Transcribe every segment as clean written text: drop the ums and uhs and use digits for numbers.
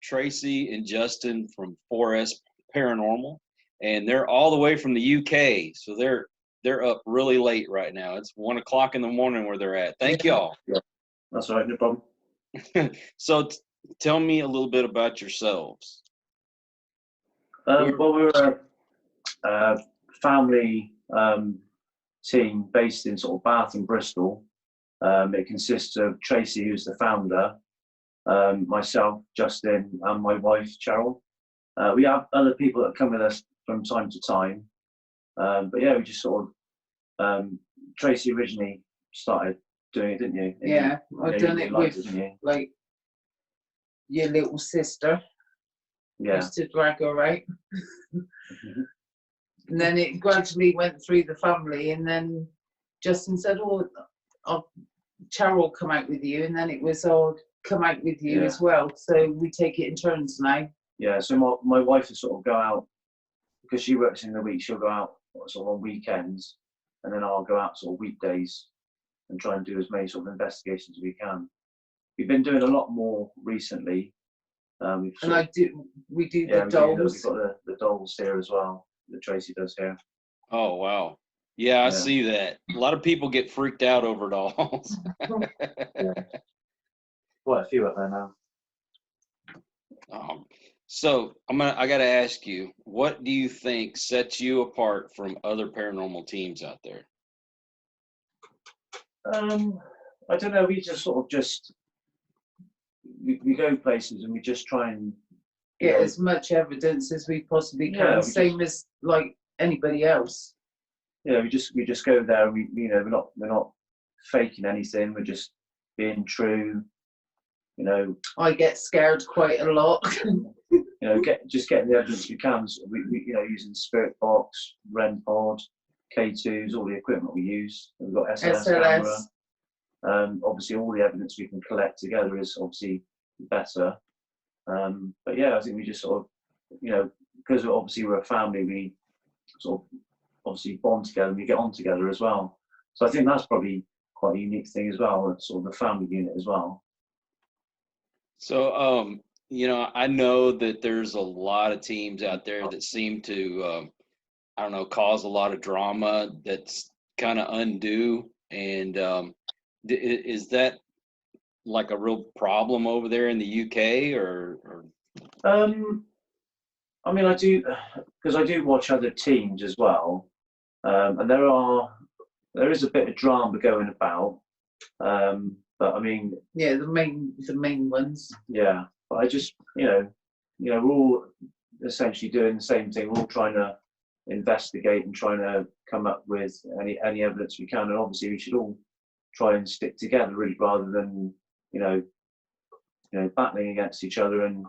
Tracy and Justin from 4S Paranormal, and they're all the way from the UK. So they're up really late right now. It's 1 o'clock in the morning where they're at. Thank y'all. Yeah, that's all right, no problem. So tell me a little bit about yourselves. Well, we're a family team based in sort of Bath and Bristol. It consists of Tracy, who's the founder, myself, Justin, and my wife, Cheryl. We have other people that come with us from time to time. But yeah, we just sort of, Tracy originally started doing it, didn't you? Yeah, I've done it with like your little sister. Yeah. Used to drag her out. And then it gradually went through the family, and then Justin said, oh, Cheryl come out with you, and then it was, oh, come out with you as well. So we take it in turns now. Yeah, so my wife will sort of go out, because she works in the week, she'll go out sort of on weekends, and then I'll go out sort of weekdays and try and do as many sort of investigations as we can. We've been doing a lot more recently. We do the dolls. We've got the dolls here as well, that Tracy does here. Oh, wow. Yeah, I see that. A lot of people get freaked out over dolls. Yeah. Quite a few up there now. So I got to ask you, what do you think sets you apart from other paranormal teams out there? I don't know. We just sort of we go places and we just try and get as much evidence as we possibly can, same as like anybody else. Yeah, we just go there. And we're not faking anything. We're just being true. I get scared quite a lot. Getting the evidence we can. So we using Spirit Box, REM Pod, K2s, all the equipment we use. We've got SLS camera. Obviously, all the evidence we can collect together is obviously better. But yeah, I think we just sort of, because obviously we're a family, we sort of obviously bond together and we get on together as well. So I think that's probably quite a unique thing as well, sort of the family unit as well. So, I know that there's a lot of teams out there that seem to, cause a lot of drama that's kind of undue. And is that like a real problem over there in the UK or? I mean, I do, because I do watch other teams as well. And there is a bit of drama going about. But I mean, yeah, the main ones. Yeah, but I just, we're all essentially doing the same thing. We're all trying to investigate and trying to come up with any evidence we can. And obviously, we should all try and stick together, really, rather than battling against each other and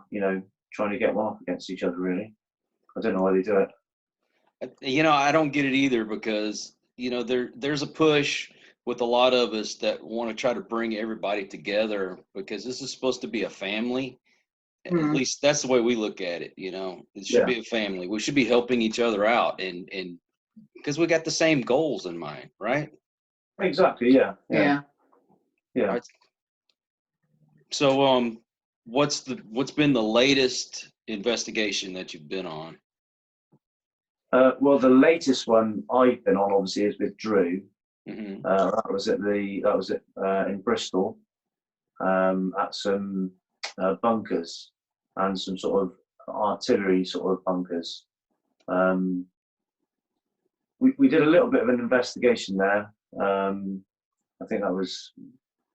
trying to get one up against each other. Really, I don't know why they do it. I don't get it either, because there's a push with a lot of us that want to try to bring everybody together, because this is supposed to be a family. At least that's the way we look at it. It should be a family. We should be helping each other out, and because we got the same goals in mind, right? Exactly. Yeah. Right. So, what's been the latest investigation that you've been on? Well, the latest one I've been on, obviously, is with Drew. Mm-hmm. That was in Bristol, at some bunkers and some sort of artillery sort of bunkers. We did a little bit of an investigation there. I think that was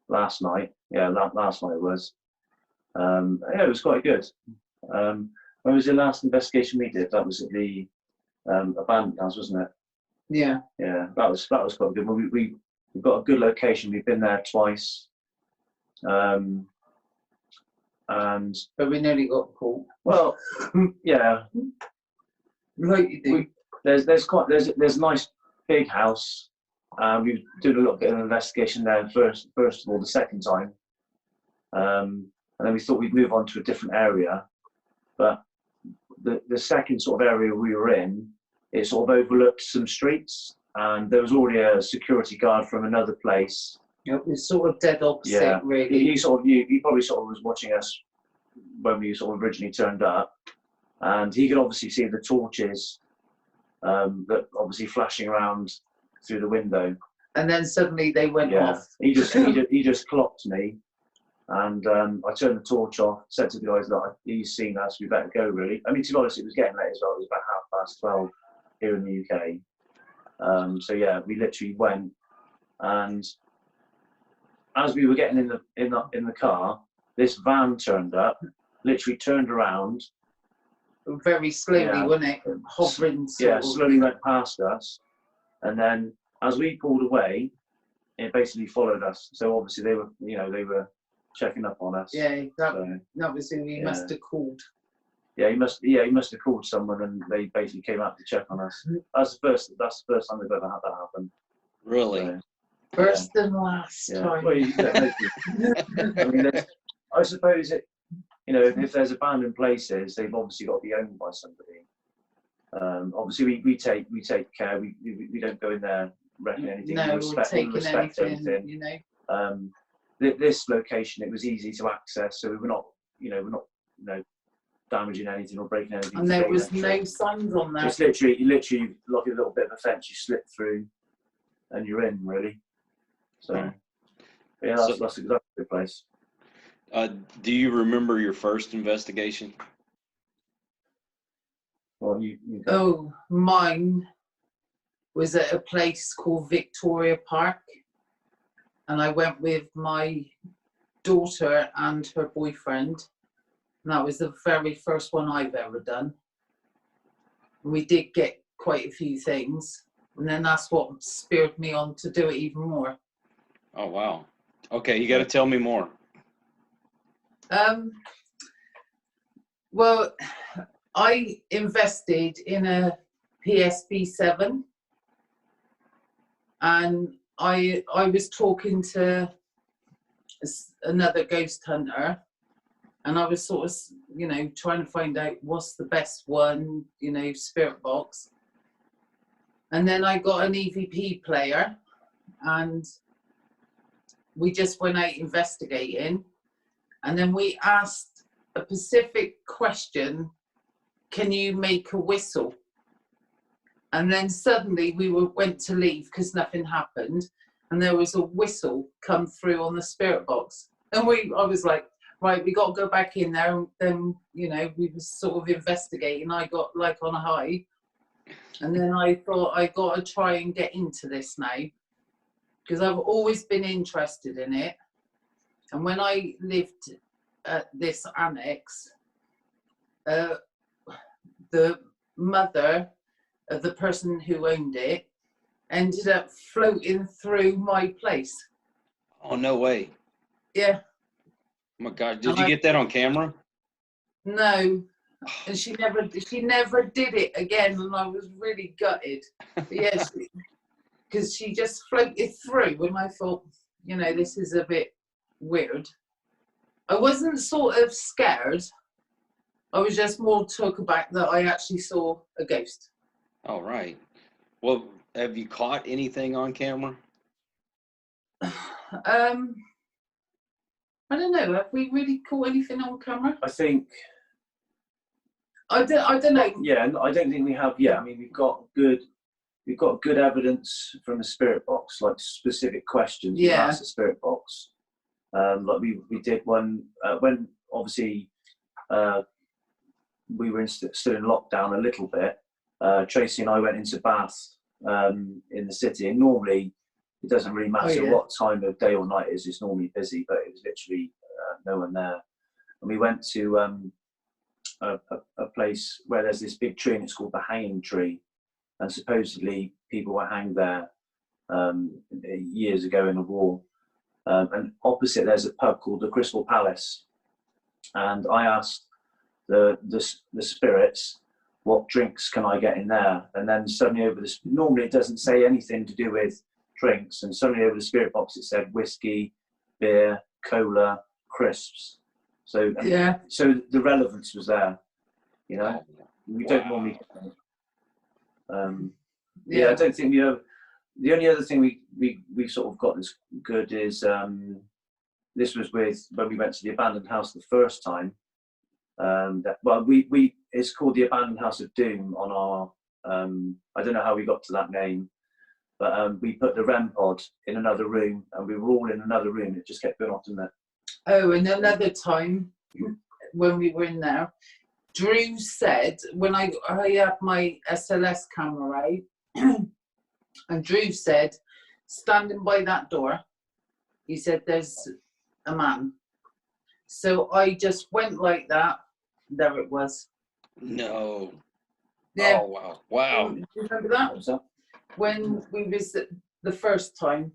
last night. Yeah, last night it was. Yeah, it was quite good. When was the last investigation we did? That was at the abandoned house, wasn't it? Yeah. Yeah, that was quite good. We've got a good location. We've been there twice. But we nearly got caught. Well, yeah. Like you do. There's a nice big house. We did a little bit of investigation there first of all, the second time. And then we thought we'd move on to a different area. But the second sort of area we were in, it sort of overlooked some streets, and there was already a security guard from another place. It was sort of dead opposite, really. He probably sort of was watching us when we sort of originally turned up, and he could obviously see the torches that obviously flashing around through the window. And then suddenly they went off. He just clocked me, and I turned the torch off, said to the guys that he's seen us, we better go really. I mean, to be honest, it was getting late as well. It was about 12:30 here in the UK. So yeah, we literally went, and as we were getting in the car, this van turned up, literally turned around. Very slowly, wasn't it? Hovering. Slowly went past us, and then as we pulled away, it basically followed us. So obviously they were checking up on us. Yeah, that was who he must have called. Yeah, he must have called someone, and they basically came out to check on us. That's the first time they've ever had that happen. Really? So, First and last time. Well, you don't know. I mean, I suppose if there's abandoned places, they've obviously got to be owned by somebody. Obviously, we take care. We don't go in there wrecking anything. No, we respect everything. This location, it was easy to access, so we're not damaging anything or breaking anything. And there was no signs on that. It's literally like a little bit of a fence you slip through, and you're in really. So yeah, that's a good place. Do you remember your first investigation? Well, you mine was at a place called Victoria Park, and I went with my daughter and her boyfriend, and that was the very first one I've ever done. We did get quite a few things, and then that's what spurred me on to do it even more. Oh wow! Okay, you got to tell me more. Well, I invested in a PSB7, and I was talking to another ghost hunter, and I was sort of, trying to find out what's the best one, spirit box. And then I got an EVP player, and we just went out investigating, and then we asked a specific question: can you make a whistle? And then suddenly we went to leave because nothing happened, and there was a whistle come through on the spirit box, and I was like, right, we got to go back in there. And then we were sort of investigating. I got like on a high, and then I thought I got to try and get into this now, because I've always been interested in it. And when I lived at this annex, the mother of the person who owned it ended up floating through my place. Oh, no way. Yeah. Oh my God, did you get that on camera? No. And she never did it again, and I was really gutted. But yes, because she just floated through, and I thought, this is a bit weird. I wasn't sort of scared. I was just more took aback that I actually saw a ghost. All right. Well, have you caught anything on camera? I don't know. Have we really caught anything on camera? I think. I don't know. Yeah, I don't think we have yet. I mean, we've got good evidence from the spirit box, like specific questions. Yeah. Asked the spirit box. Like we did one when obviously we were still in lockdown a little bit. Tracy and I went into Bath in the city, and normally it doesn't really matter what time of day or night it is. It's normally busy, but it was literally no one there. And we went to a place where there's this big tree, and it's called the Hanging Tree, and supposedly people were hanged there years ago in a war. And opposite there's a pub called the Crystal Palace, and I asked the spirits, what drinks can I get in there? And then suddenly normally it doesn't say anything to do with drinks, and suddenly over the spirit box it said whiskey, beer, cola, crisps. So so the relevance was there, we don't normally. I don't think the only other thing we sort of got that's good is this was when we went to the abandoned house the first time. It's called the Abandoned House of Doom on our. I don't know how we got to that name, but we put the REM pod in another room, and we were all in another room. It just kept going off, didn't it? Oh, and another time when we were in there, Drew said, when I had my SLS camera out, and Drew said, standing by that door, he said, there's a man. So I just went like that. There it was. No. Yeah. Oh, wow. Wow. Do you remember that? What's that? When we visited the first time,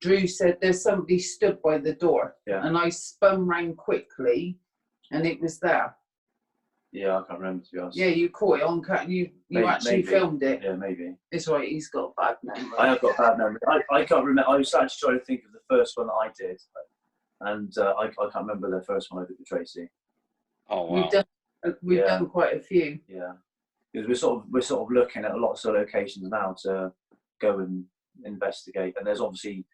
Drew said there's somebody stood by the door. Yeah. And I spun round quickly and it was there. Yeah, I can't remember, to be honest. Yeah, you caught it on cut. You actually maybe. filmed it. Yeah, maybe. It's right, he's got a bad memory. I have got a bad memory. I can't remember. I was actually trying to think of the first one that I did. And I can't remember the first one I did with Tracy. Oh, wow. We've done quite a few. Yeah. Because we're sort of looking at lots of locations now to go and investigate. And there's obviously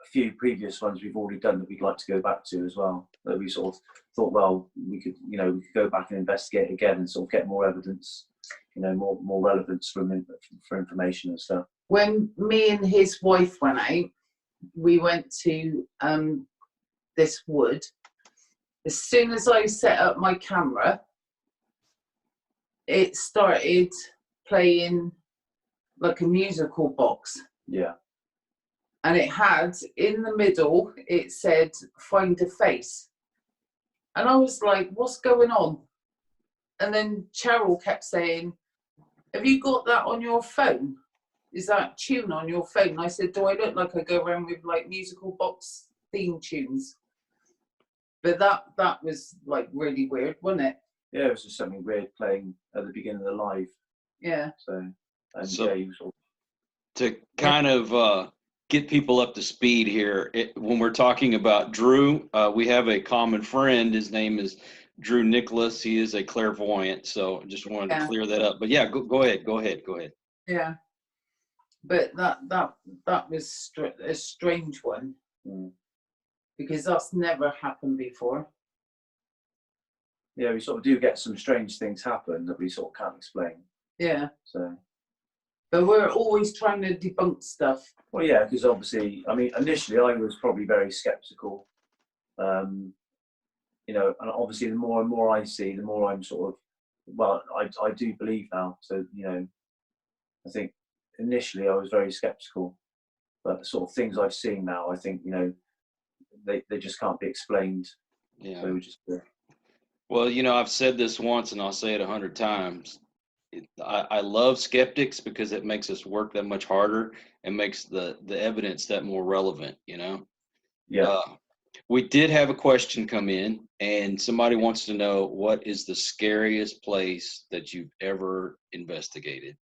a few previous ones we've already done that we'd like to go back to as well. That we sort of thought, well, we could go back and investigate again and sort of get more evidence, more relevance for information and stuff. When me and his wife went out, we went to this wood. As soon as I set up my camera, it started playing like a musical box. Yeah. And it had, in the middle, it said, find a face. And I was like, what's going on? And then Cheryl kept saying, have you got that on your phone? Is that tune on your phone? I said, do I look like I go around with like musical box theme tunes? But that was like really weird, wasn't it? Yeah, it was just something weird playing at the beginning of the live. Yeah. To kind of get people up to speed here, when we're talking about Drew, we have a common friend. His name is Drew Nicholas. He is a clairvoyant, so just wanted to clear that up. But yeah, go ahead. Yeah. But that was a strange one, because that's never happened before. Yeah, we sort of do get some strange things happen that we sort of can't explain. Yeah. So. But we're always trying to debunk stuff. Well, yeah, because obviously, I mean, initially I was probably very sceptical. And obviously the more and more I see, the more I'm sort of, well, I do believe now. So, I think initially I was very sceptical, but the sort of things I've seen now, I think, they just can't be explained. Yeah. So we just. Well, I've said this once and I'll say it 100 times. I love skeptics because it makes us work that much harder and makes the evidence that more relevant, Yeah. We did have a question come in, and somebody wants to know, what is the scariest place that you've ever investigated?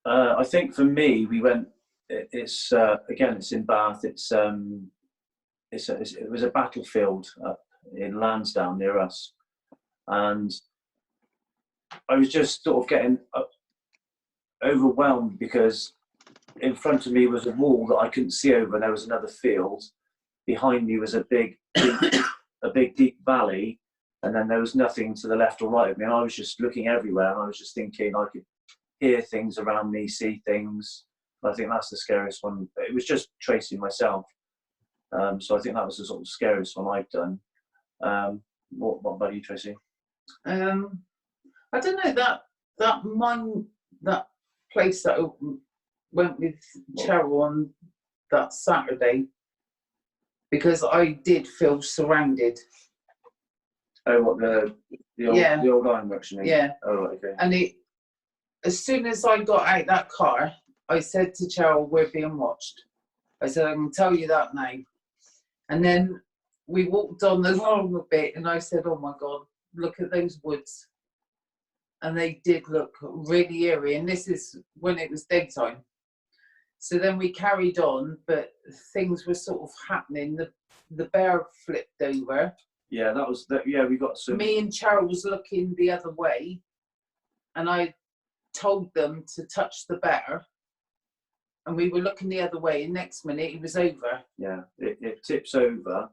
I think for me, we went. It's in Bath. It was a battlefield up in Lansdowne near us, and I was just sort of getting overwhelmed because in front of me was a wall that I couldn't see over, and there was another field. Behind me was a big deep valley, and then there was nothing to the left or right of me. And I was just looking everywhere, and I was just thinking I could hear things around me, see things. I think that's the scariest one. It was just tracing myself. So I think that was the sort of scariest one I've done. What about you, Tracy? I don't know, that place that I went with Cheryl on that Saturday, because I did feel surrounded. Oh, what the old ironworks, you mean? Yeah. Oh, right, okay. And as soon as I got out that car, I said to Cheryl, we're being watched. I said, I can tell you that now. And then we walked on along a bit, and I said, oh my God, look at those woods. And they did look really eerie. And this is when it was daytime. So then we carried on, but things were sort of happening. The bear flipped over. Yeah, that was that. Yeah, we got some. Me and Cheryl was looking the other way, and I told them to touch the bear. And we were looking the other way, and next minute it was over. Yeah, it tips over,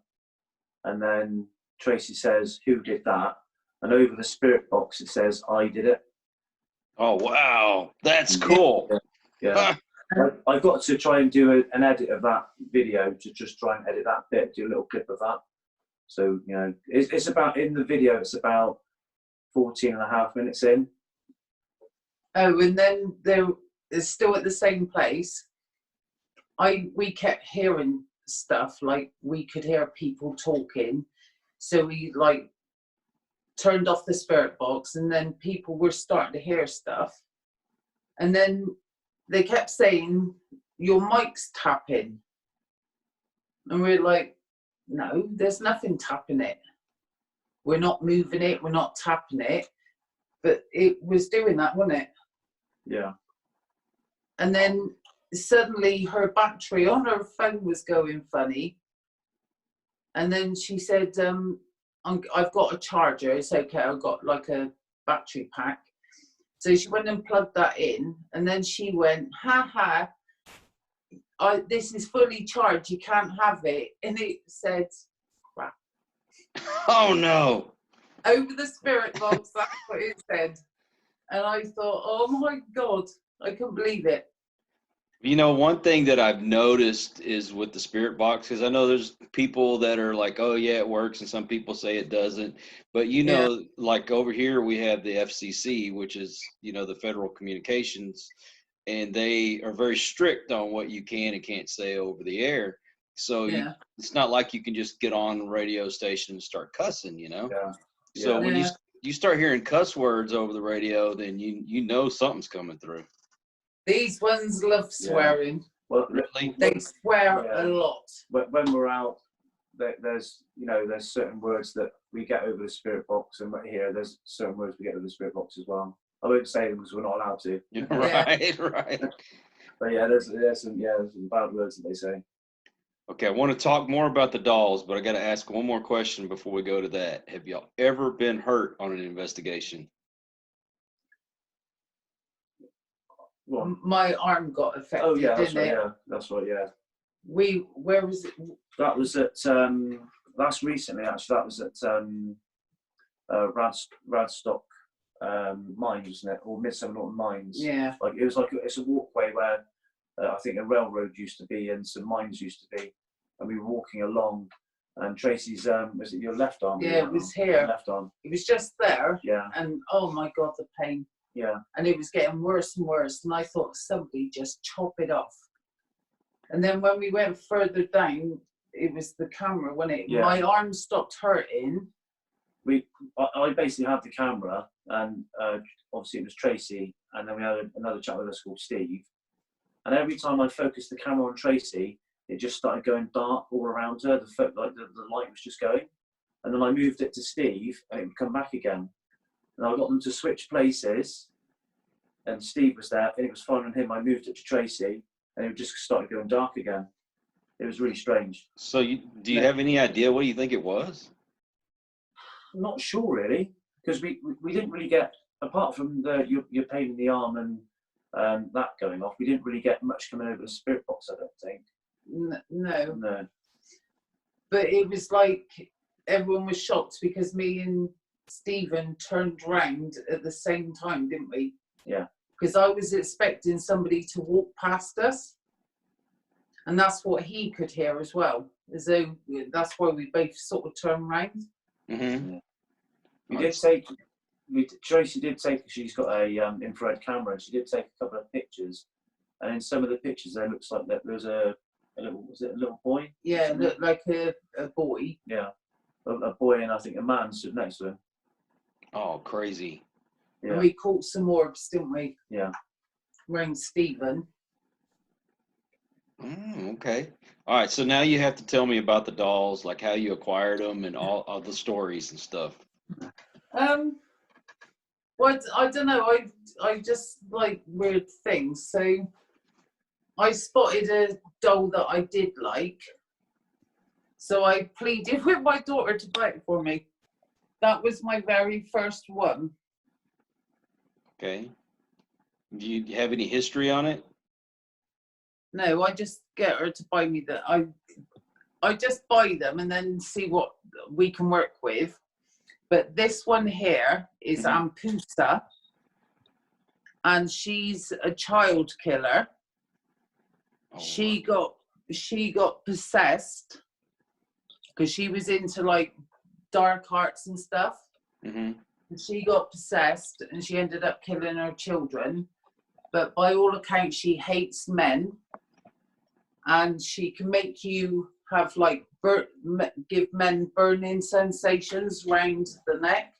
and then Tracy says, "Who did that?" And over the spirit box it says, "I did it." Oh wow, that's cool. Yeah. I got to try and do an edit of that video, to just try and edit that bit, do a little clip of that. So, you know, it's about, in the video, it's about 14 and a half minutes in. Oh, and then it's still at the same place. We kept hearing stuff, like we could hear people talking. So we like turned off the spirit box, and then people were starting to hear stuff. And then they kept saying, "Your mic's tapping." And we're like, "No, there's nothing tapping it. We're not moving it, we're not tapping it." But it was doing that, wasn't it? Yeah. And then suddenly her battery on her phone was going funny. And then she said, "I've got a charger, it's okay, I've got like a battery pack." So she went and plugged that in, and then she went, "Ha ha, this is fully charged, you can't have it." And it said, "Crap." Oh no. Over the spirit box, that's what it said. And I thought, oh my God, I couldn't believe it. You know, one thing that I've noticed is with the spirit box, because I know there's people that are like, "Oh yeah, it works," and some people say it doesn't. But you know, like over here we have the FCC, which is, you know, the Federal Communications, and they are very strict on what you can and can't say over the air. So it's not like you can just get on a radio station and start cussing, you know. Yeah. So when you start hearing cuss words over the radio, then you know something's coming through. These ones love swearing. Well, Really? They swear a lot. But when we're out, there's certain words that we get over the spirit box, and here there's certain words we get over the spirit box as well. I won't say them because we're not allowed to. Right. But yeah, there's some bad words that they say. Okay, I want to talk more about the dolls, but I got to ask one more question before we go to that. Have y'all ever been hurt on an investigation? Well, my arm got affected. Oh yeah, that's didn't right. it? Yeah, that's right. Yeah. Where was it? That was at last recently. Actually, that was at Radstock Mines, wasn't it, or Midsummer Norton Mines? Yeah. Like it's a walkway where I think a railroad used to be and some mines used to be, and we were walking along. And Tracy's was it your left arm? Yeah, it was here. Left arm. It was just there. Yeah. And oh my God, the pain. Yeah. And it was getting worse and worse. And I thought, somebody just chop it off. And then when we went further down, it was the camera, wasn't it? Yeah. My arm stopped hurting. I basically had the camera, and obviously it was Tracy, and then we had another chap with us called Steve. And every time I focused the camera on Tracy, it just started going dark all around her. The light was just going. And then I moved it to Steve, and it would come back again. And I got them to switch places, and Steve was there, and it was fine on him. I moved it to Tracy, and it just started going dark again. It was really strange. So do you have any idea what you think it was? I'm not sure really, because we didn't really get, apart from your pain in the arm and that going off, we didn't really get much coming over the spirit box, I don't think. No. But it was like everyone was shocked because me and Stephen turned round at the same time, didn't we? Yeah. Because I was expecting somebody to walk past us, and that's what he could hear as well. As though that's why we both sort of turned round. Mm-hmm. Tracy did take. She's got a infrared camera, and she did take a couple of pictures. And in some of the pictures, there looks like that there's a little boy? Yeah, it looked like a boy. Yeah, a boy, and I think a man stood next to him. Oh, crazy. Yeah. And we caught some orbs, didn't we? Yeah. Around Stephen. Okay. All right. So now you have to tell me about the dolls, like how you acquired them and all the stories and stuff. Well, I don't know. I just like weird things. So I spotted a doll that I did like. So I pleaded with my daughter to buy it for me. That was my very first one. Okay. Do you have any history on it? No, I just get her to buy me that. I just buy them and then see what we can work with. But this one here is Ampusa, and she's a child killer. Oh, She got possessed because she was into like dark arts and stuff. Mm-hmm. And she got possessed and she ended up killing her children. But by all accounts, she hates men, and she can make you have like give men burning sensations round the neck.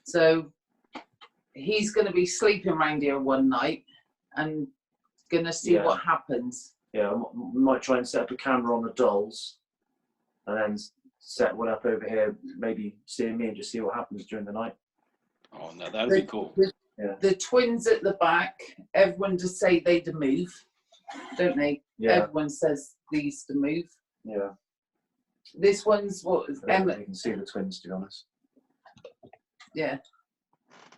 So he's going to be sleeping around here one night and going to see what happens. Yeah, we might try and set up a camera on the dolls, and then set one up over here, maybe seeing me, and just see what happens during the night. Oh, no, that'd be cool. The twins at the back, everyone just say they to move, don't they? Yeah. Everyone says these to move. Yeah. This one's what Emma. You can see the twins, to be honest. Yeah.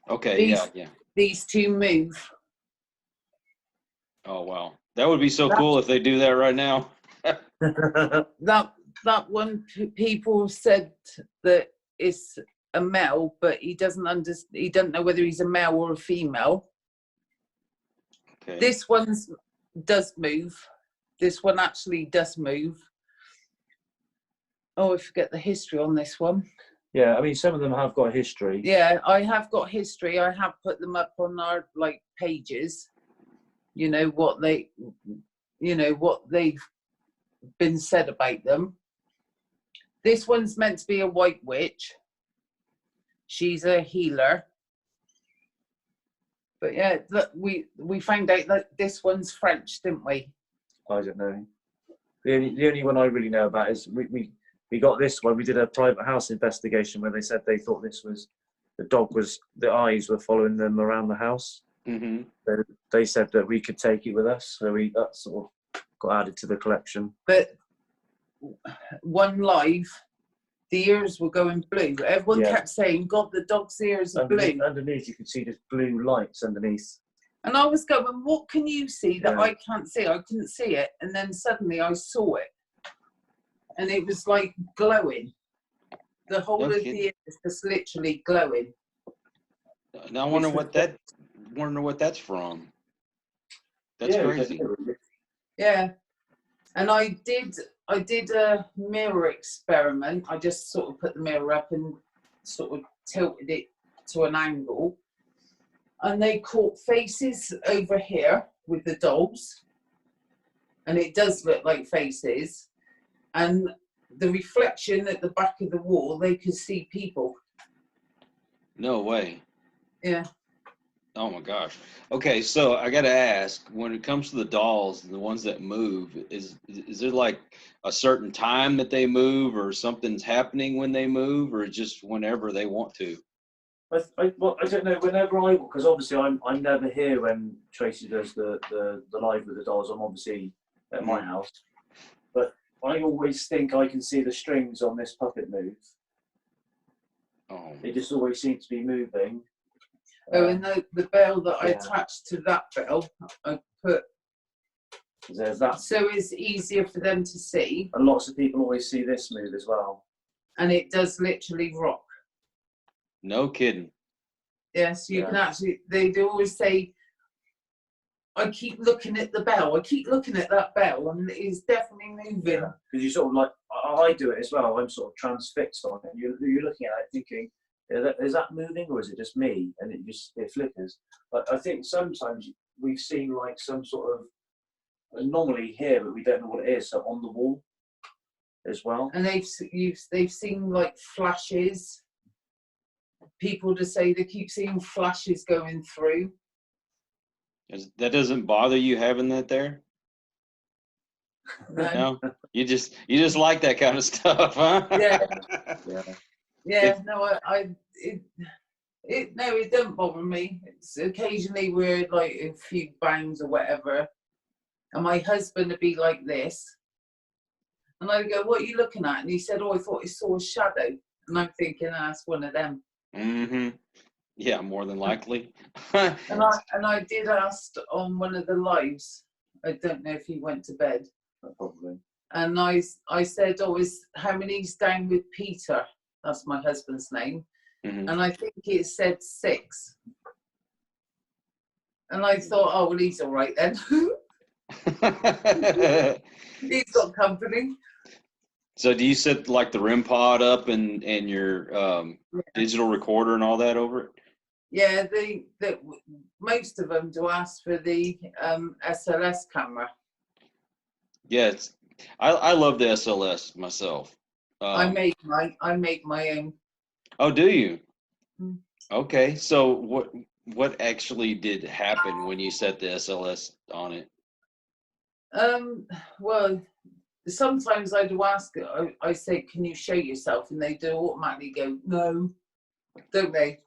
Okay. Yeah. These two move. Oh, wow. That would be so cool if they do that right now. That one, people said that it's a male, but he doesn't know whether he's a male or a female. Okay. This one does move. This one actually does move. Oh, I forget the history on this one. Yeah, I mean, some of them have got a history. Yeah, I have got history. I have put them up on our like pages. You know what they've been said about them. This one's meant to be a white witch. She's a healer. But yeah, look, we found out that this one's French, didn't we? I don't know. The only one I really know about is we got this one. We did a private house investigation where they said they thought this was the eyes were following them around the house. Mm-hmm. So they said that we could take it with us, so that sort of got added to the collection. But one live, the ears were going blue. Everyone kept saying, God, the dog's ears are blue. Underneath, you could see just blue lights underneath. And I was going, what can you see that I can't see? I couldn't see it. And then suddenly I saw it. And it was like glowing. The whole of the ear is just literally glowing. Now I wonder what that's from. That's crazy. Yeah. And I did a mirror experiment. I just sort of put the mirror up and sort of tilted it to an angle. And they caught faces over here with the dolls. And it does look like faces. And the reflection at the back of the wall, they could see people. No way. Yeah. Oh my gosh. Okay, so I got to ask, when it comes to the dolls, the ones that move, is there like a certain time that they move, or something's happening when they move, or just whenever they want to? I don't know. Whenever because obviously I'm never here when Tracy does the live with the dolls. I'm obviously at my house, but I always think I can see the strings on this puppet move. Oh. It just always seems to be moving. Oh, and the bell that I attached to that bell, I put. There's that. So it's easier for them to see. And lots of people always see this move as well. And it does literally rock. No kidding. Yes, you can actually, they do always say, I keep looking at the bell. I keep looking at that bell, and it's definitely moving. Because you sort of like, I do it as well. I'm sort of transfixed on it. You're looking at it thinking, is that moving, or is it just me? And it flickers. But I think sometimes we've seen like some sort of anomaly here, but we don't know what it is. So on the wall as well. And they've seen like flashes. People just say they keep seeing flashes going through. That doesn't bother you having that there? No? You just like that kind of stuff, huh? Yeah. No, it don't bother me. It's occasionally we're like a few bangs or whatever, and my husband would be like this, and I'd go, "What are you looking at?" And he said, "Oh, I thought I saw a shadow." And I'm thinking, that's one of them. Mm-hmm. Yeah, more than likely. and I did ask on one of the lives. I don't know if he went to bed. Probably. And I said, oh, how many's down with Peter? That's my husband's name. Mhm. And I think it said 6. And I thought, oh, well, he's all right then. He's got company. So do you set like the REM pod up and your digital recorder and all that over it? Yeah, most of them do ask for the SLS camera. Yeah, I love the SLS myself. I make my own. Oh, do you? Mm. Okay, so what actually did happen when you set the SLS on it? Well, sometimes I do ask. I say, "Can you show yourself?" And they do automatically go, "No," don't they?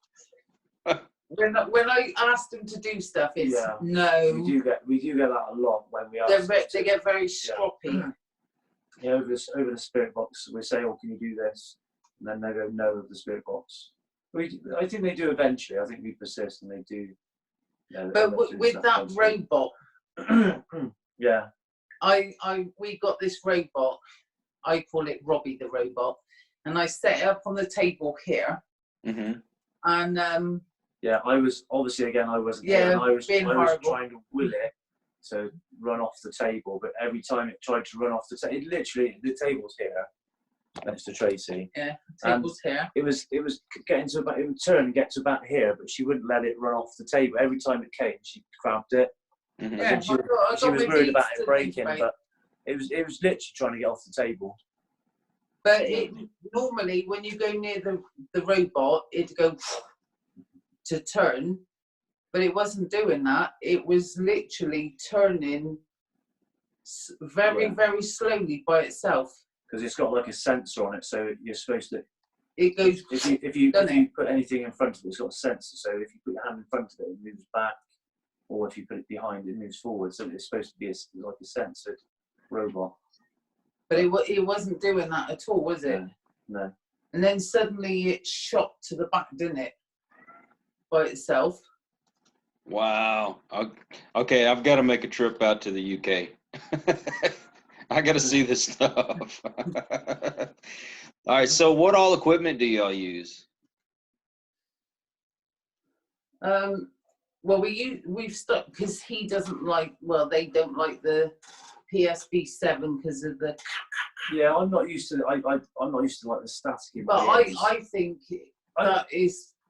When I ask them to do stuff, it's no. We do get that a lot when we ask. They get very stroppy. Yeah, over the spirit box, we say, "Oh, can you do this?" And then they go, "No," of the spirit box. I think they do eventually. I think we persist, and they do. Yeah, but with that robot, yeah, we got this robot. I call it Robbie the robot, and I set it up on the table here. Mm-hmm. And yeah, I was obviously again I wasn't here, and I was trying to will it to run off the table, but every time it tried to run off the table, the table's here next to Tracy. Yeah, the table's here. It was getting to about, it would turn and get to about here, but she wouldn't let it run off the table. Every time it came, she grabbed it. Mm-hmm. Yeah, she was worried about it breaking, but it was literally trying to get off the table. But normally when you go near the robot, it'd go to turn, but it wasn't doing that. It was literally turning very, very slowly by itself. Because it's got like a sensor on it, so you're supposed to. It goes. If you put anything in front of it, it's got a sensor. So if you put your hand in front of it, it moves back, or if you put it behind, it moves forward. So it's supposed to be like a censored robot. But it wasn't doing that at all, was it? No. And then suddenly it shot to the back, didn't it? By itself. Wow. Okay, I've got to make a trip out to the UK. I got to see this stuff. All right, so what all equipment do y'all use? Well, we've stuck because he doesn't like. Well, they don't like the PSB7 because of the. Yeah, I'm not used to. I'm not used to like the static. But I think that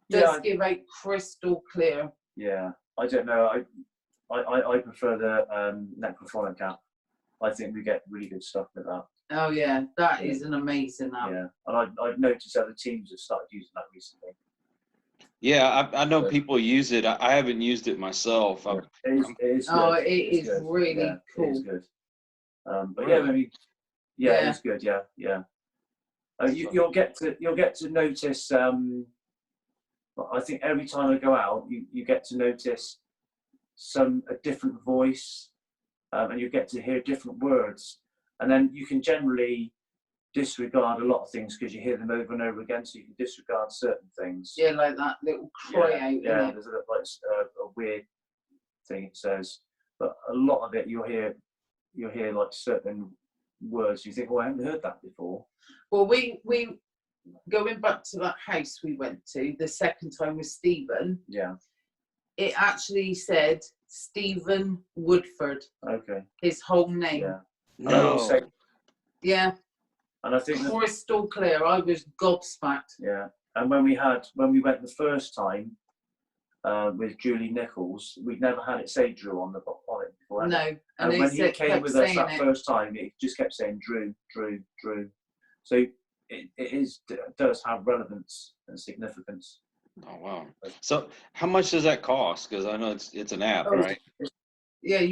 does give out crystal clear. Yeah, I don't know. I prefer the Necrophonic app. I think we get really good stuff with that. Oh yeah, that is an amazing app. Yeah, and I've noticed other teams have started using that recently. Yeah, I know people use it. I haven't used it myself. It is oh, good. it is really cool. It is good. But yeah, I mean, yeah, it's good. Yeah, yeah. You'll get to notice. I think every time I go out, you get to notice a different voice, and you get to hear different words, and then you can generally disregard a lot of things because you hear them over and over again, so you can disregard certain things. Yeah, like that little cry out. Yeah, there's a weird thing it says, but a lot of it you'll hear like certain words. You think, "Oh, I haven't heard that before." Well, we going back to that house we went to the second time with Stephen. Yeah. It actually said Stephen Woodford. Okay. His whole name. Yeah. No. Yeah. And I think crystal clear. I was gobsmacked. Yeah. And when we went the first time with Julie Nichols, we'd never had it say Drew on it before. No. And when he came with us that first time, it just kept saying Drew, Drew, Drew. So it does have relevance and significance. Oh wow! So how much does that cost? Because I know it's an app, right? Yeah, I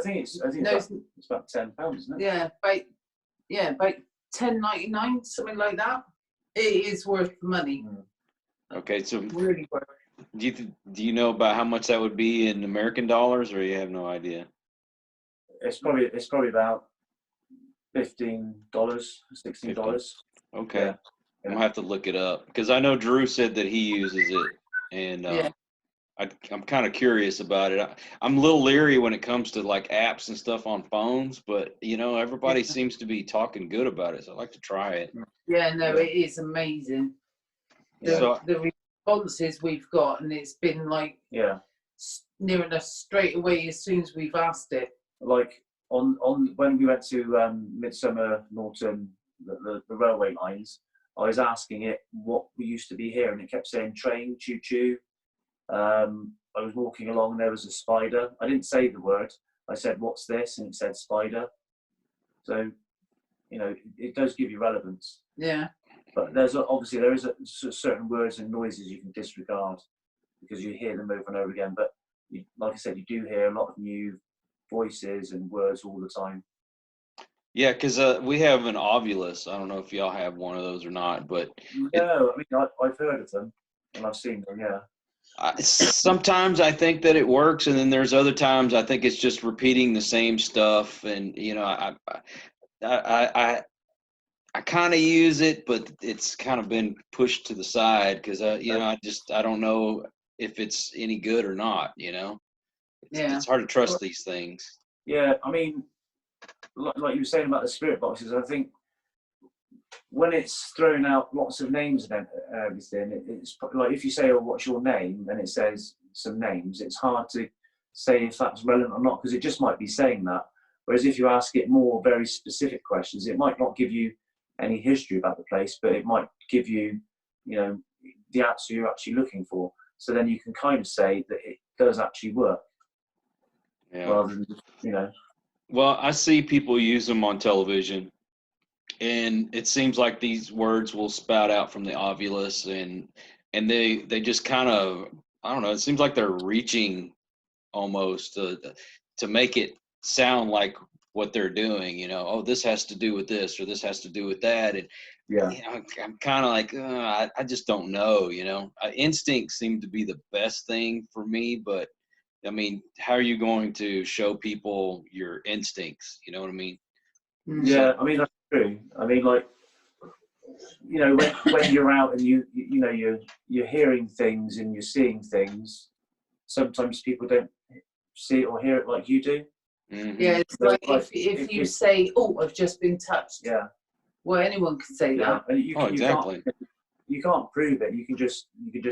think it's about £10, isn't it? Yeah, about $10.99, something like that. It is worth the money. Okay, so really worth. Do you know about how much that would be in American dollars, or you have no idea? It's probably about $15, $16. Okay. Yeah. I'm gonna have to look it up because I know Drew said that he uses it, and I'm kind of curious about it. I'm a little leery when it comes to like apps and stuff on phones, but you know, everybody Yeah. seems to be talking good about it, so I'd like to try it. Yeah, no, it is amazing. So The responses we've got, and it's been like near enough straight away as soon as we've asked it. Like on when we went to Midsummer Norton, the railway lines, I was asking it what we used to be here, and it kept saying train, choo choo. I was walking along and there was a spider. I didn't say the word. I said, "What's this?" and it said spider. So, you know, it does give you relevance. Yeah. But there is certain words and noises you can disregard because you hear them over and over again. But like I said, you do hear a lot of new voices and words all the time. yeah, because we have an Ovulus. I don't know if y'all have one of those or not, but No, I mean I've heard of them and I've seen them. Yeah. Sometimes I think that it works, and then there's other times I think it's just repeating the same stuff. And you know, I kind of use it, but it's kind of been pushed to the side because you know, I don't know if it's any good or not. You know, it's hard to trust these things. Yeah, I mean, like you were saying about the spirit boxes, I think when it's throwing out lots of names and everything, it's like if you say, "Oh, what's your name?" and it says some names, it's hard to say if that's relevant or not because it just might be saying that. Whereas if you ask it more very specific questions, it might not give you any history about the place, but it might give you, you know, the answer you're actually looking for. So then you can kind of say that it does actually work, rather than, you know. Well, I see people use them on television, and it seems like these words will spout out from the Ovulus, and they just kind of, I don't know. It seems like they're reaching almost to make it sound like what they're doing. You know, oh, this has to do with this, or this has to do with that, and you know, I'm kind of like, I just don't know. You know, instincts seem to be the best thing for me, but I mean, how are you going to show people your instincts? You know what I mean? Yeah, I mean that's true. I mean, like, you know, when you're out and you know you're hearing things and you're seeing things, sometimes people don't see it or hear it like you do. Mm-hmm. Yeah, it's like if you say, "Oh, I've just been touched." Yeah. Well, anyone can say that. And exactly. You can't prove it. You can just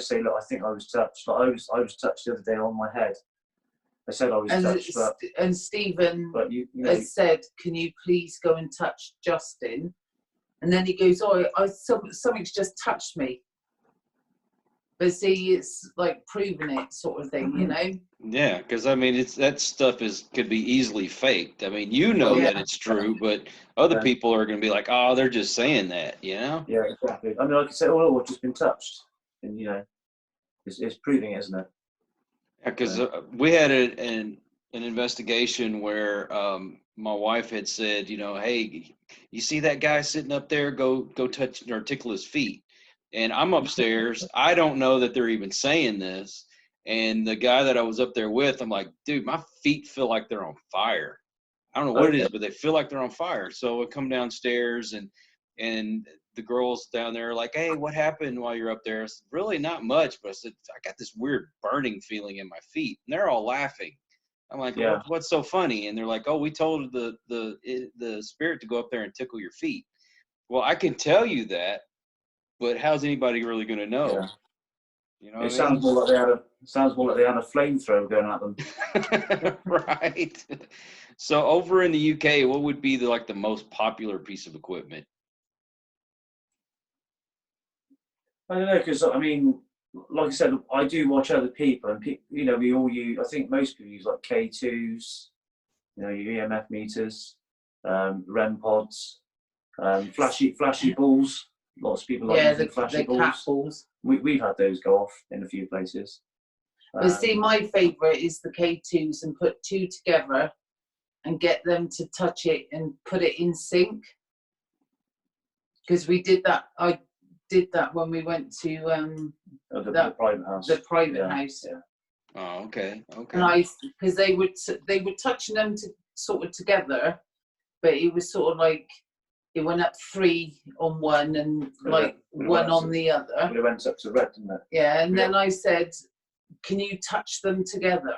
say, "Look, I think I was touched." Like I was touched the other day on my head. I said I was touched, and Stephen you know, has said, "Can you please go and touch Justin?" And then he goes, "Oh, something's just touched me." But see, it's like proving it, sort of thing, you know. Yeah, because I mean, that stuff could be easily faked. I mean, you know that it's true, but other people are going to be like, "Oh, they're just saying that," you know. Yeah, exactly. I mean, I could say, "Oh, I've just been touched," and you know, it's proving it, isn't it? Yeah, because we had an investigation where my wife had said, you know, hey, you see that guy sitting up there? Go touch or tickle his feet. And I'm upstairs. I don't know that they're even saying this. And the guy that I was up there with, I'm like, dude, my feet feel like they're on fire. I don't know what it is, but they feel like they're on fire. So I come downstairs and the girls down there are like, hey, what happened while you're up there? I said, really not much, but I said, I got this weird burning feeling in my feet. And they're all laughing. I'm like, what's so funny? And they're like, oh, we told the spirit to go up there and tickle your feet. Well, I can tell you that, but how's anybody really going to know? Yeah. You know, it sounds more like they had a flamethrower going at them. Right. So over in the UK, what would be the most popular piece of equipment? I don't know, because I mean, like I said, I do watch other people, and you know, we all use. I think most people use like K2s, you know, your EMF meters, REM pods, flashy balls. Lots of people like using flashy balls. Cat balls. We've had those go off in a few places. But see, my favourite is the K2s, and put two together and get them to touch it and put it in sync. Because we did that. I did that when we went to the private house. The private house. Yeah. Oh, okay. And because they were touching them sort of together, but it was sort of like it went up 3 on one and like 1 on the other. It went up to red, didn't it? Yeah, and then I said, can you touch them together?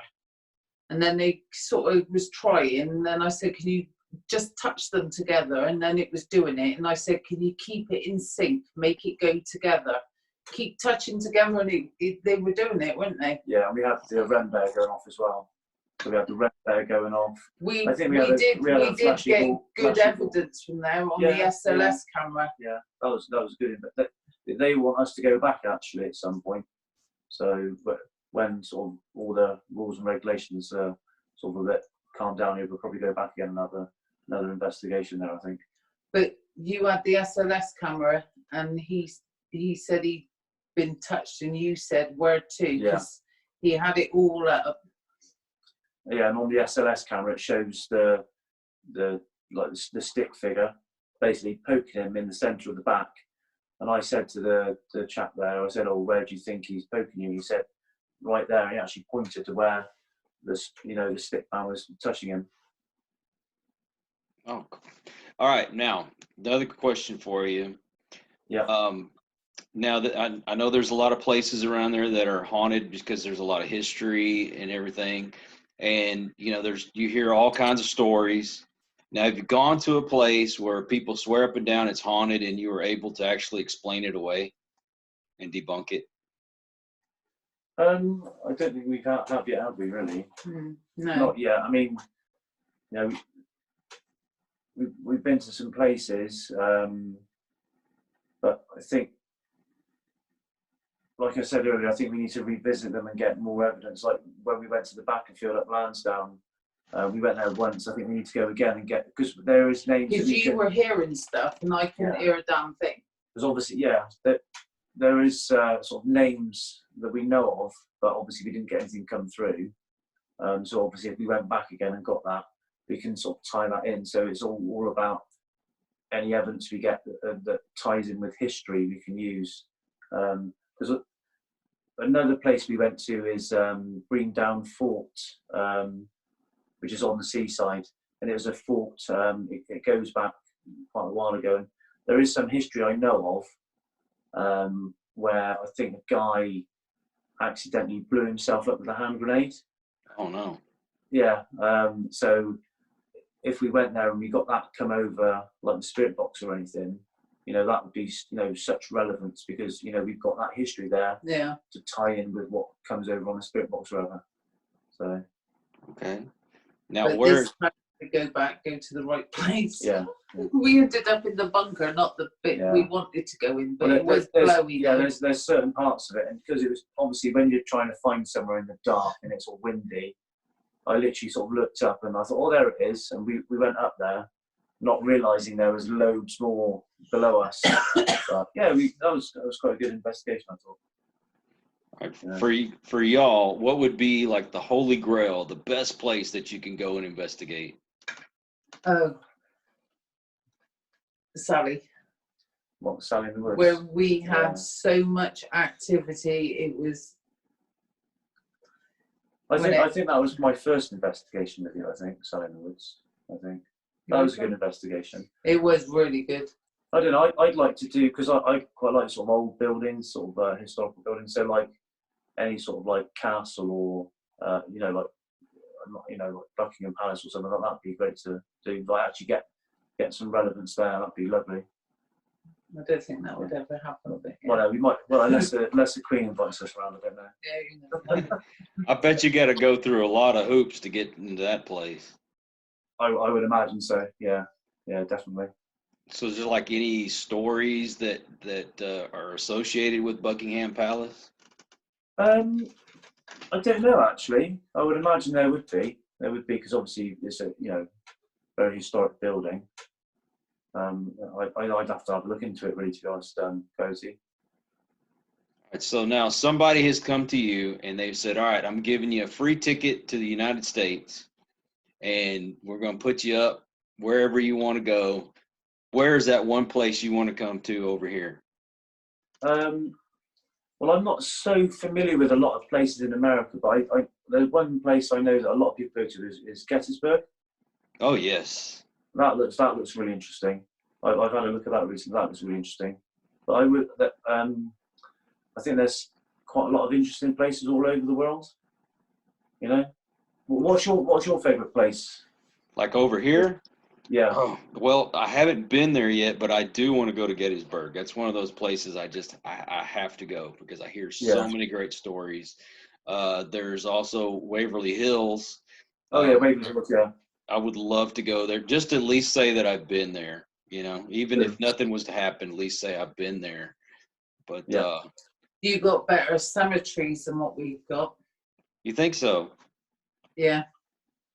And then they sort of was trying, and then I said, can you just touch them together? And then it was doing it, and I said, can you keep it in sync, make it go together, keep touching together? And they were doing it, weren't they? Yeah, and we had the REM bear going off as well. So we had the REM bear going off. We did get good evidence from there on the SLS camera. Yeah, that was good. But they want us to go back actually at some point. So, but when sort of all the rules and regulations sort of a bit calm down, we'll probably go back again, another investigation there, I think. But you had the SLS camera, and he said he'd been touched, and you said where to, because he had it all up. Yeah, and on the SLS camera, it shows the stick figure basically poking him in the centre of the back. And I said to the chap there, I said, "Oh, where do you think he's poking you?" He said, "Right there." And he actually pointed to where the stick man was touching him. Oh, all right. Now, another question for you. Yeah. Now that I know there's a lot of places around there that are haunted because there's a lot of history and everything, and you hear all kinds of stories. Now, have you gone to a place where people swear up and down it's haunted, and you were able to actually explain it away and debunk it? I don't think we have yet, have we? Really? No. Not yet. I mean, we've been to some places, but I think, like I said earlier, I think we need to revisit them and get more evidence. Like when we went to the Battlefield at Lansdowne, we went there once. I think we need to go again and get, because there is names. Because you were hearing stuff and I couldn't hear a damn thing. Because obviously, there is sort of names that we know of, but obviously we didn't get anything come through. So obviously, if we went back again and got that, we can sort of tie that in. So it's all about any evidence we get that ties in with history we can use. Because another place we went to is Breamdown Fort, which is on the seaside, and it was a fort. It goes back quite a while ago, and there is some history I know of where I think a guy accidentally blew himself up with a hand grenade. Oh no! Yeah. So if we went there and we got that come over, like the spirit box or anything, that would be, such relevance, because, we've got that history there to tie in with what comes over on the spirit box or whatever. So. Okay. Now, but where? This time to go to the right place. Yeah. We ended up in the bunker, not the bit we wanted to go in, but it was blowy. Yeah, there's certain parts of it, and because it was obviously when you're trying to find somewhere in the dark and it's all windy, I literally sort of looked up and I thought, oh, there it is, and we went up there, not realising there was loads more below us. But yeah, that was quite a good investigation, I thought. All right. For y'all, what would be like the holy grail, the best place that you can go and investigate? Oh, Sally. What, Sally in the Woods? Where we had so much activity, it was. I think that was my first investigation with you. I think Sally in the Woods. I think that was a good investigation. It was really good. I don't know. I'd like to do, because I quite like sort of old buildings, sort of historical buildings. So like any sort of like castle or like Buckingham Palace or something like that would be great to do. Like actually get some relevance there. That'd be lovely. I don't think that would ever happen. Well, no, we might. Well, unless the Queen invites us around, I don't know. Yeah, I bet you got to go through a lot of hoops to get into that place. I would imagine so. Yeah, definitely. So is there like any stories that are associated with Buckingham Palace? I don't know actually. I would imagine there would be. There would be, because obviously it's a very historic building. I'd have to have a look into it really, to be honest, Cozy. Right, so now somebody has come to you and they've said, all right, I'm giving you a free ticket to the United States and we're going to put you up wherever you want to go. Where is that one place you want to come to over here? Well, I'm not so familiar with a lot of places in America, but there's one place I know that a lot of people go to is Gettysburg. Oh, yes. That looks really interesting. I've had a look at that recently. That looks really interesting. But I think there's quite a lot of interesting places all over the world. You know, what's your favourite place? Like over here? Yeah. Oh, well, I haven't been there yet, but I do want to go to Gettysburg. That's one of those places I have to go because I hear so many great stories. There's also Waverly Hills. Oh yeah, Waverly Hills. Yeah. I would love to go there. Just at least say that I've been there. You know, even if nothing was to happen, at least say I've been there. But you got better cemeteries than what we've got. You think so? Yeah.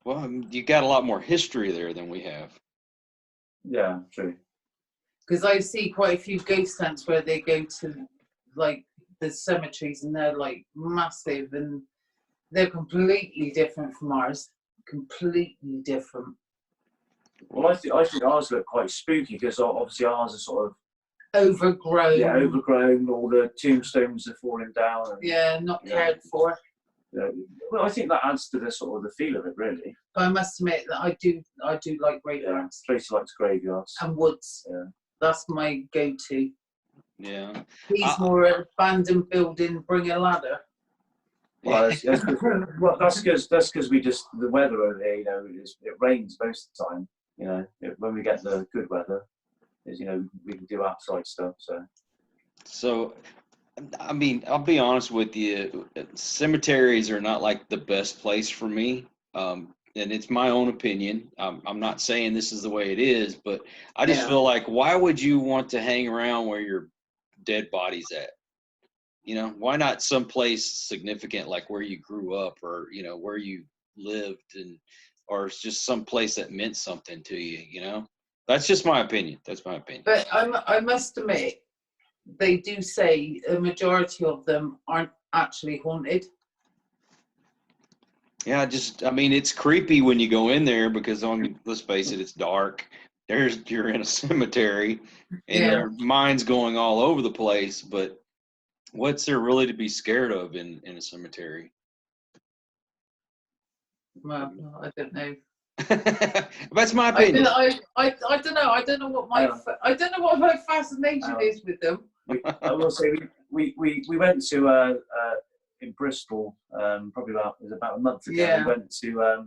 Well, I mean, you got a lot more history there than we have. Yeah, true. Because I see quite a few ghost hunts where they go to like the cemeteries and they're like massive and they're completely different from ours. Completely different. Well, I think ours look quite spooky because obviously ours are sort of overgrown. Yeah, overgrown. All the tombstones are falling down. And, not cared for. Well, I think that adds to the sort of the feel of it, really. But I must admit that I do like graveyards. Tracy likes graveyards. And woods. Yeah. That's my go-to. Yeah. He's more abandoned building, bring a ladder. Well, that's because we just the weather over here. You know, it rains most of the time. You know, when we get the good weather, you know, we can do outside stuff. So, I mean, I'll be honest with you. Cemeteries are not like the best place for me. And it's my own opinion. I'm not saying this is the way it is, but I just feel like, why would you want to hang around where your dead body's at? You know, why not someplace significant like where you grew up or, you know, where you lived or it's just some place that meant something to you, you know? That's just my opinion. That's my opinion. But I must admit, they do say a majority of them aren't actually haunted. Yeah, I mean, it's creepy when you go in there because let's face it, it's dark. You're in a cemetery and your mind's going all over the place, but what's there really to be scared of in a cemetery? Well, I don't know. That's my opinion. I don't know. I don't know what my fascination is with them. I will say we went to in Bristol probably about a month ago. Yeah. We went to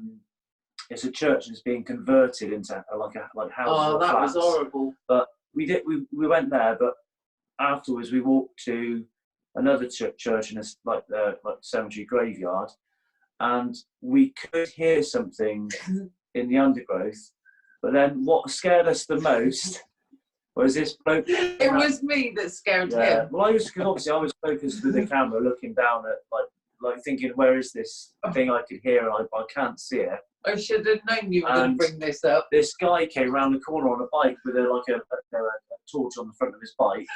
it's a church that's being converted into like houses. Oh, that was horrible. But we went there, but afterwards we walked to another church in a like cemetery graveyard, and we could hear something in the undergrowth. But then what scared us the most was this bloke. It was me that scared him. Well, obviously I was focused with the camera, looking down at like thinking, where is this thing I could hear? I can't see it. I should have known you were going to bring this up. This guy came round the corner on a bike with a torch on the front of his bike,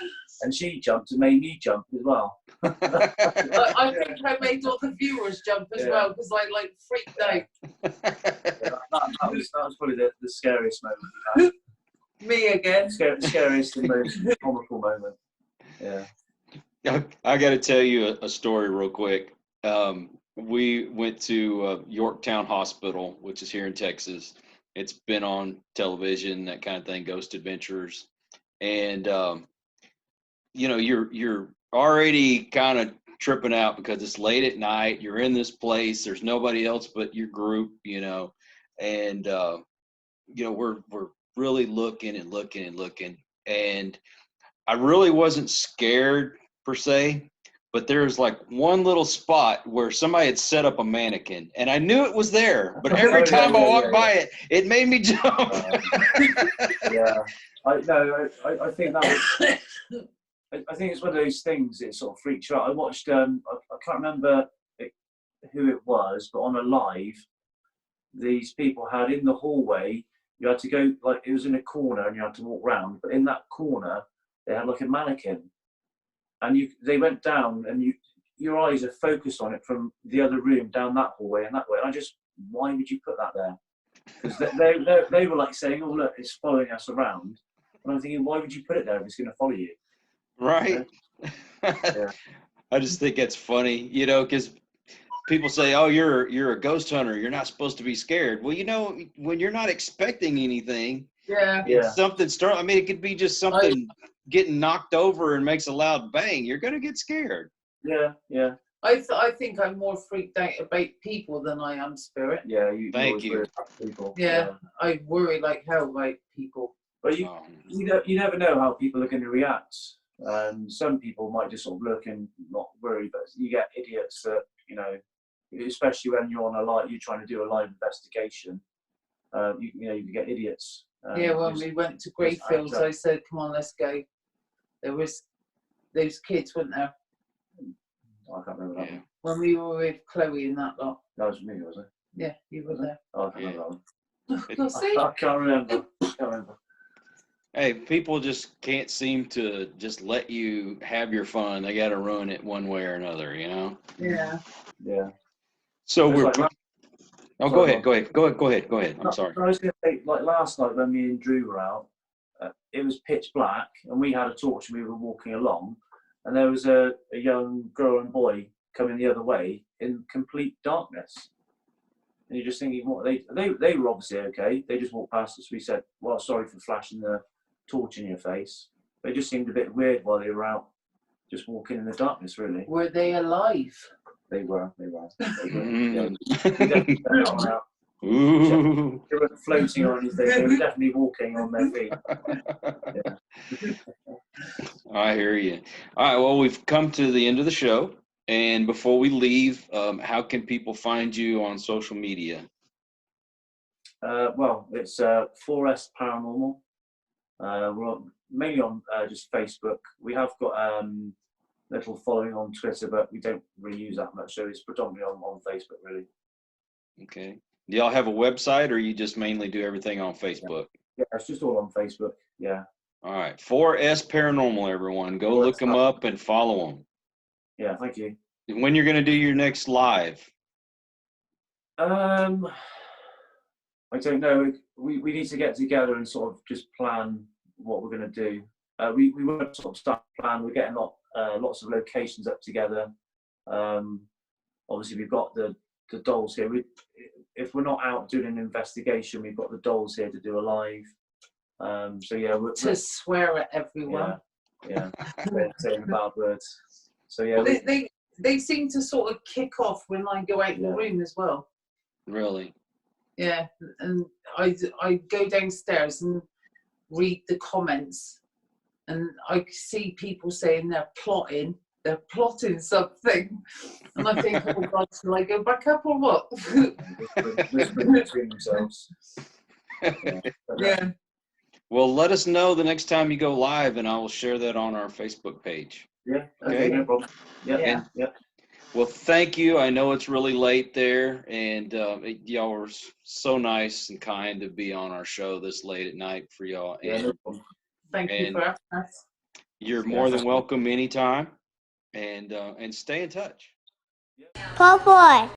and she jumped and made me jump as well. I think I made all the viewers jump as well because I freaked out. That was probably the scariest moment we've had. Me again. Scariest and most comical moment. Yeah. I got to tell you a story real quick. We went to Yorktown Hospital, which is here in Texas. It's been on television, that kind of thing, Ghost Adventures. And, you know, you're already kind of tripping out because it's late at night. You're in this place. There's nobody else but your group, you know. And, you know, we're really looking. And I really wasn't scared per se. But there's like one little spot where somebody had set up a mannequin, and I knew it was there. But every time I walked by it, it made me jump. I think that was. I think it's one of those things that sort of freaks you out. I watched. I can't remember who it was, but on a live, these people had in the hallway. You had to go it was in a corner, and you had to walk round. But in that corner, they had like a mannequin. And they went down, and your eyes are focused on it from the other room down that hallway and that way. And why would you put that there? Because they were like saying, "Oh look, it's following us around." And I'm thinking, why would you put it there if it's going to follow you? Right. Yeah. I just think it's funny, you know, because people say, "Oh, you're a ghost hunter. You're not supposed to be scared." Well, you know, when you're not expecting anything, something I mean, it could be just something getting knocked over and makes a loud bang. You're gonna get scared. Yeah, yeah. I think I'm more freaked out about people than I am spirit. Yeah, you Thank always you. worry about people. Yeah, I worry like hell about people. But you never know how people are going to react. Some people might just sort of look and not worry, but you get idiots that, you know, especially when you're on you're trying to do a live investigation. You get idiots. Yeah, when we went to Greyfields, I said, "Come on, let's go." There was those kids, weren't there? I can't remember that one. When we were with Chloe and that lot. That was me, was it? Yeah, you were there. Oh, I can't remember that one. Oh, see? I can't remember. Hey, people just can't seem to just let you have your fun. They got to ruin it one way or another, you know? Yeah. Yeah. So It's we're. like Oh, go ahead. I'm sorry. I was going to say, like last night when me and Drew were out, it was pitch black, and we had a torch and we were walking along, and there was a young girl and boy coming the other way in complete darkness. And you're just thinking, what they were obviously okay. They just walked past us. We said, "Well, sorry for flashing the torch in your face." They just seemed a bit weird while they were out, just walking in the darkness. Really, Were they alive? they were. Mm. Yeah. Ooh. They weren't floating or anything. They were definitely walking on their feet. Yeah. I hear you. All right. Well, we've come to the end of the show. And before we leave, how can people find you on social media? Well, it's 4S Paranormal. We're mainly on just Facebook. We have got little following on Twitter, but we don't really use that much. So it's predominantly on Facebook, really. Okay. Do y'all have a website, or you just mainly do everything on Facebook? Yeah, it's just all on Facebook. Yeah. All right. 4S Paranormal, everyone. Go look them up and follow them. Yeah, thank you. When you're going to do your next live? I don't know. We need to get together and sort of just plan what we're going to do. We won't sort of start to plan. We're getting lots of locations up together. Obviously, we've got the dolls here. If we're not out doing an investigation, we've got the dolls here to do a live. So yeah, to swear at everyone. Yeah, saying bad words. So yeah, they seem to sort of kick off when I go out in the room as well. Really? Yeah, and I go downstairs and read the comments, and I see people saying they're plotting something, and I think, oh God, shall I go back up or what? Whispering between themselves. Yeah. Well, let us know the next time you go live, and I will share that on our Facebook page. Yeah. Okay. No problem. Yeah. Yeah. Well, thank you. I know it's really late there, and y'all were so nice and kind to be on our show this late at night for y'all. Yeah, no problem. Thank you for having us. You're more than welcome anytime, and stay in touch. Po boy.